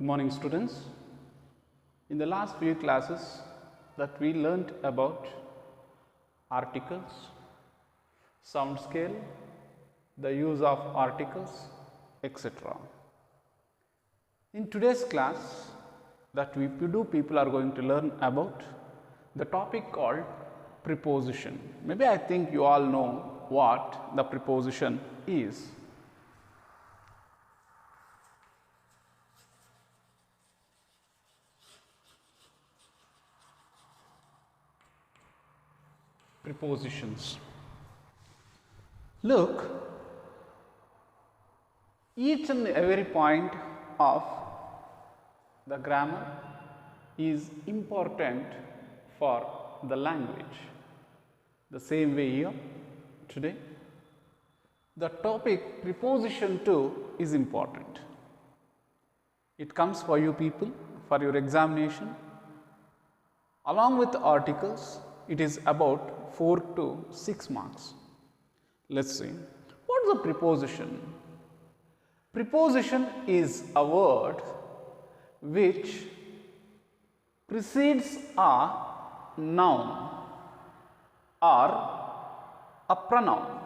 Good morning, students. In the last few classes that we learnt about articles, sound scale, the use of articles, etc. In today's class that people are going to learn about the topic called preposition. Maybe I think you all know what the preposition is. Prepositions. Look, each and every point of the grammar is important for the language. The same way here today, the topic preposition too is important. It comes for you people for your examination. Along with the articles, it is about 4 to 6 marks. Let's see. What is a preposition? Preposition is a word which precedes a noun or a pronoun.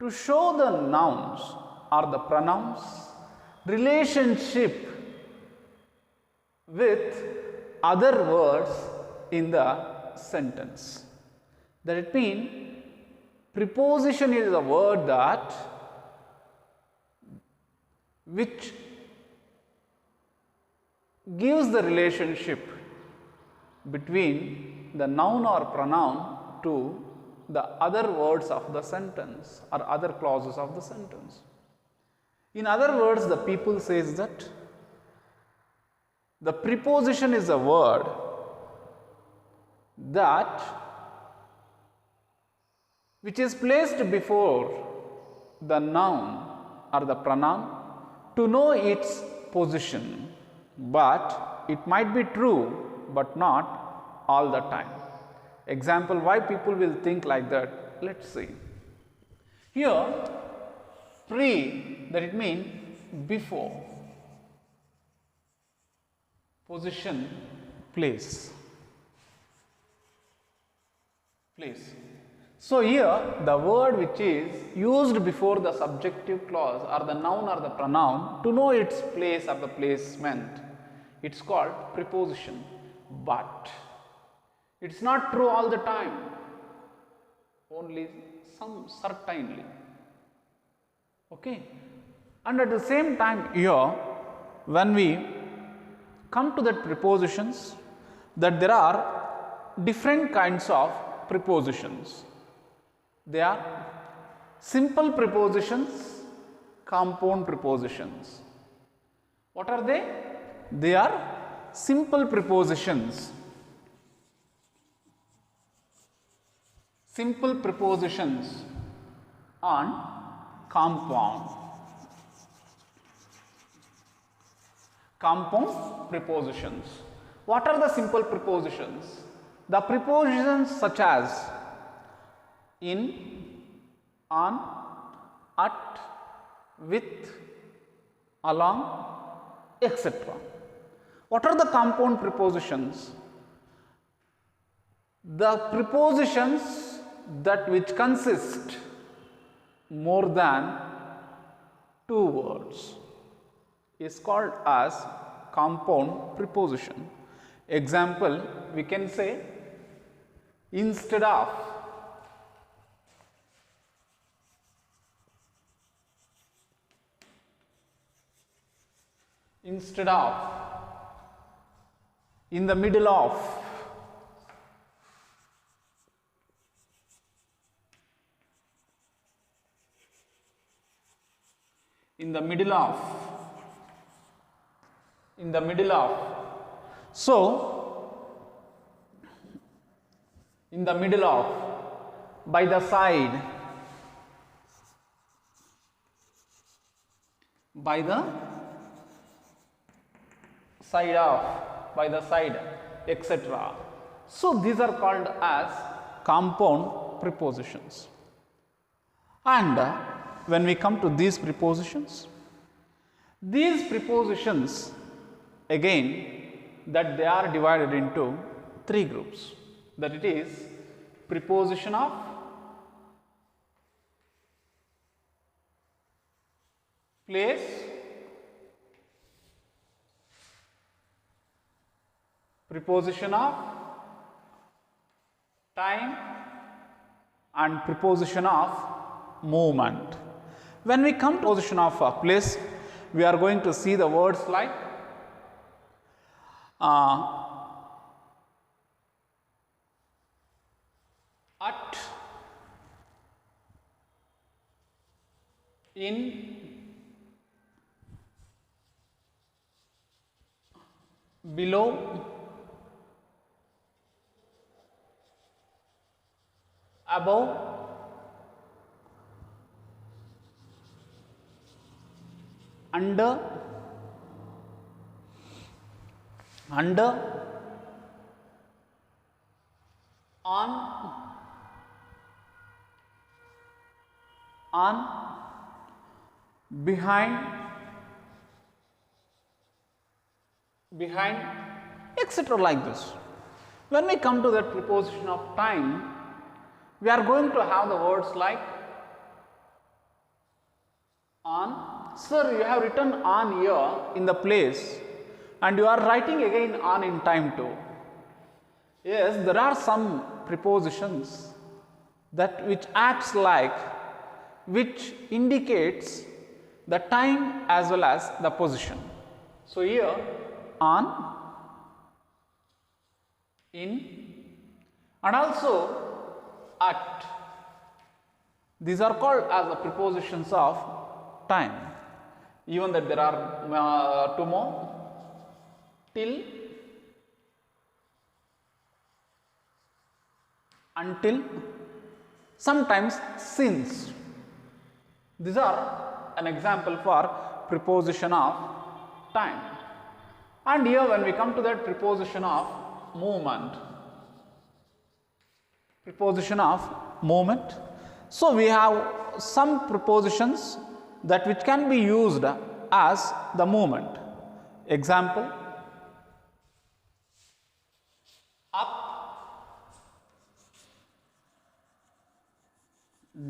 To show the nouns or the pronouns relationship with other words in the sentence. That it means preposition is a word that which gives the relationship between the noun or pronoun to the other words of the sentence or other clauses of the sentence. In other words, the people says that the preposition is a word that which is placed before the noun or the pronoun to know its position, but it might be true but not all the time. Example, why people will think like that? Let's see. Here, pre, that it means before, position, place. So here the word which is used before the subjective clause or the noun or the pronoun to know its place or the placement, it's called preposition. But it's not true all the time, only some certainly. Okay, and at the same time here when we come to that prepositions, that there are different kinds of prepositions. They are simple prepositions, compound prepositions. What are they? They are simple prepositions. Simple prepositions and compound. Compound prepositions. What are the simple prepositions? The prepositions such as in, on, at, with, along, etc. What are the compound prepositions? The prepositions that which consist more than 2 words is called as compound preposition. Example, we can say instead of, instead of, in the middle of, in the middle of, in the middle of. So, in the middle of, by the side, by the side of, by the side, etc. So, these are called as compound prepositions. And when we come to these prepositions, These prepositions again that they are divided into three groups, that it is preposition of place, preposition of time and preposition of movement. When we come to preposition of place, we are going to see the words like at, in, below, above, under, on, behind, etc. like this. When we come to that preposition of time, we are going to have the words like on. Sir, you have written on here in the place and you are writing again on in time too. Yes, there are some prepositions that which acts like, which indicates the time as well as the position. So here on, in, and also at. These are called as the prepositions of time. Even that there are two more, till, until, sometimes since. These are an example for preposition of time. And here when we come to that preposition of movement, so we have some prepositions that which can be used as the movement. Example, up,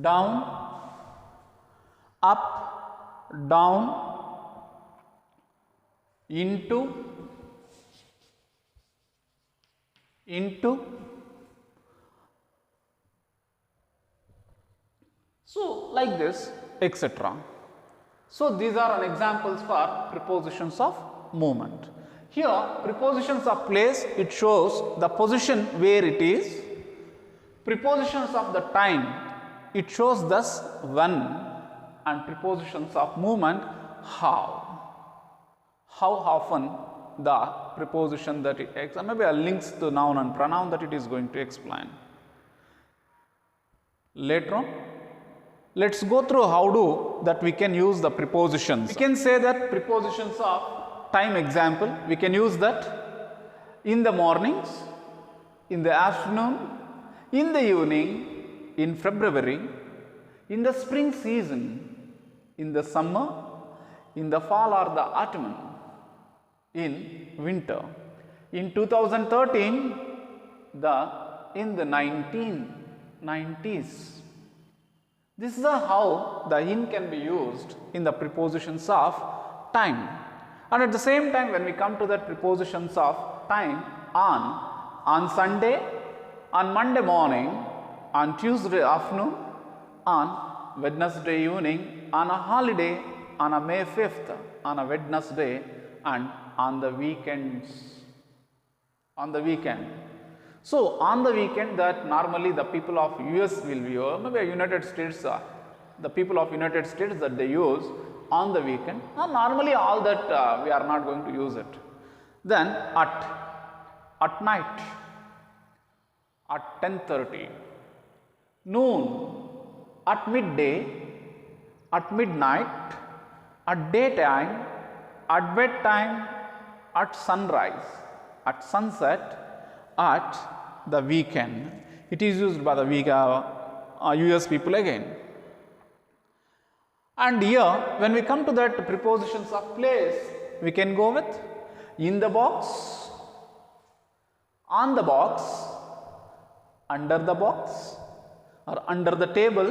down, up, down, into, so like this, etc. So these are an examples for prepositions of movement. Here prepositions of place, it shows the position where it is. Prepositions of the time, it shows thus when. And prepositions of movement, how often the preposition that it takes, and maybe a links to noun and pronoun that it is going to explain later on. Let's go through how do that we can use the prepositions. We can say that prepositions of time example, we can use that in the mornings, in the afternoon, in the evening, in February, in the spring season, in the summer, in the fall or the autumn, in winter. In 2013, in the 1990s. This is how the in can be used in the prepositions of time. And at the same time, when we come to the prepositions of time, on Sunday, on Monday morning, on Tuesday afternoon, on Wednesday evening, on a holiday, on a May 5th, on a Wednesday, and on the weekends, on the weekend. So on the weekend, that normally the people of US will be, or maybe United States, the people of United States that they use on the weekend, and normally all that we are not going to use it. Then at night, at 10:30, noon, at midday, at midnight, at daytime, at bedtime, at sunrise, at sunset, at the weekend. It is used by the US people again. And here when we come to that prepositions of place, we can go with in the box, on the box, under the box or under the table,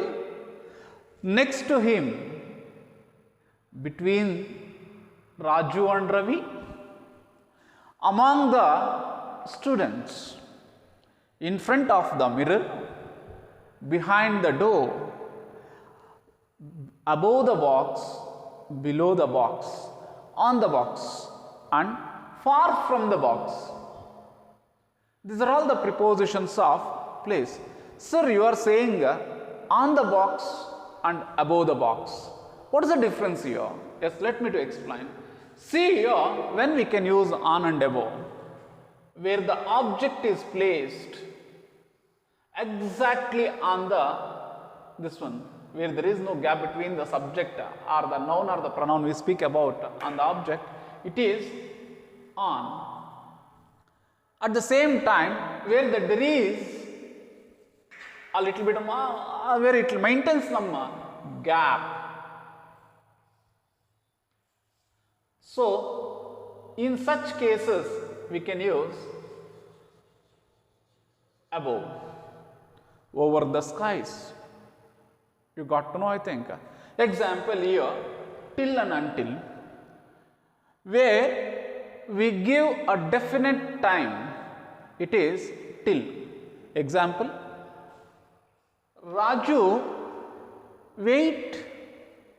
next to him, between Raju and Ravi, among the students, in front of the mirror, behind the door, above the box, below the box, on the box and far from the box. These are all the prepositions of place. Sir, you are saying on the box and above the box. What is the difference here? Yes, let me to explain. See here, when we can use on and above, where the object is placed exactly on this one, where there is no gap between the subject or the noun or the pronoun we speak about on the object, it is on. At the same time, where there is a little bit of where it maintains some gap. So, in such cases, we can use above, over the skies. You got to know, I think. Example here, till and until, where we give a definite time, it is till. Example, Raju, wait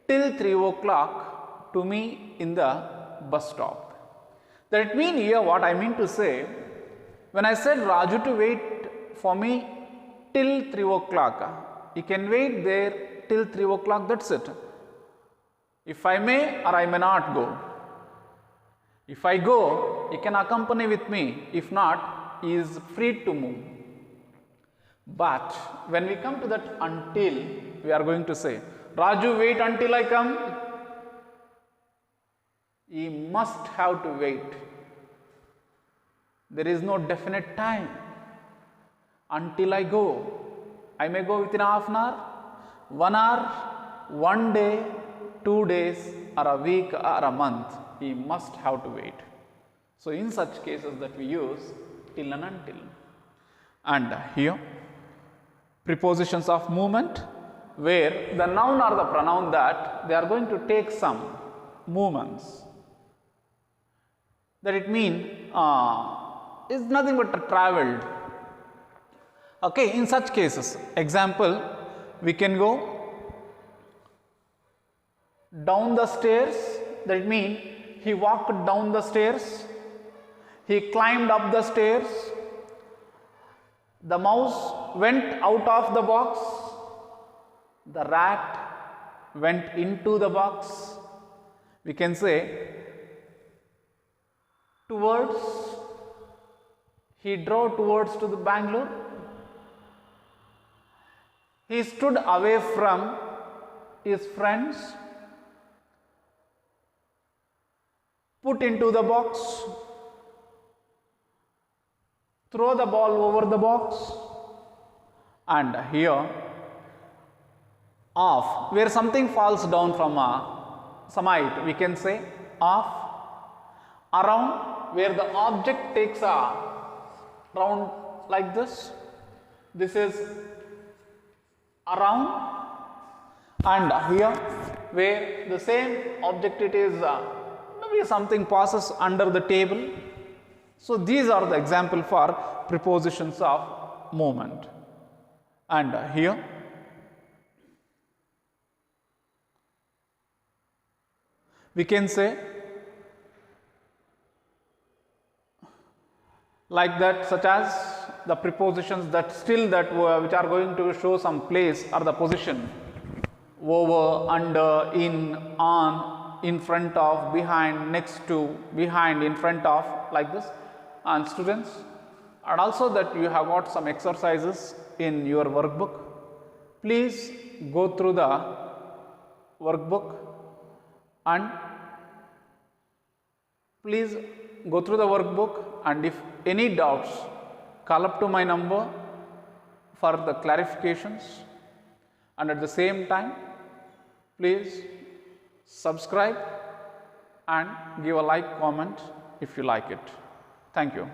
till 3 o'clock to me in the bus stop. That means here what I mean to say, when I said Raju to wait for me till 3 o'clock, he can wait there till 3 o'clock, that's it. If I may or I may not go. If I go, he can accompany with me. If not, he is free to move. But when we come to that until, we are going to say, Raju, wait until I come. He must have to wait. There is no definite time. Until I go. I may go within half an hour, 1 hour, 1 day, 2 days, or a week, or a month. He must have to wait. So, in such cases that we use till and until. And here, prepositions of movement, where the noun or the pronoun that they are going to take some movements. That it means is nothing but traveled. Okay, in such cases, example, we can go down the stairs, that means he walked down the stairs, he climbed up the stairs, the mouse went out of the box, the rat went into the box. We can say towards, he drove towards to the Bangalore. He stood away from his friends, put into the box, throw the ball over the box, and here off, where something falls down from some height, we can say off. Around, where the object takes a round like this, this is around. And here, where the same object it is maybe something passes under the table. So, these are the example for prepositions of movement. And here, we can say like that, such as the prepositions that still that which are going to show some place or the position, over, under, in, on, in front of, behind, next to, behind, in front of, like this. And students, and also that you have got some exercises in your workbook. Please go through the workbook and please go through the workbook, and if any doubts, call up to my number for the clarifications, and at the same time, please subscribe and give a like comment if you like it. Thank you.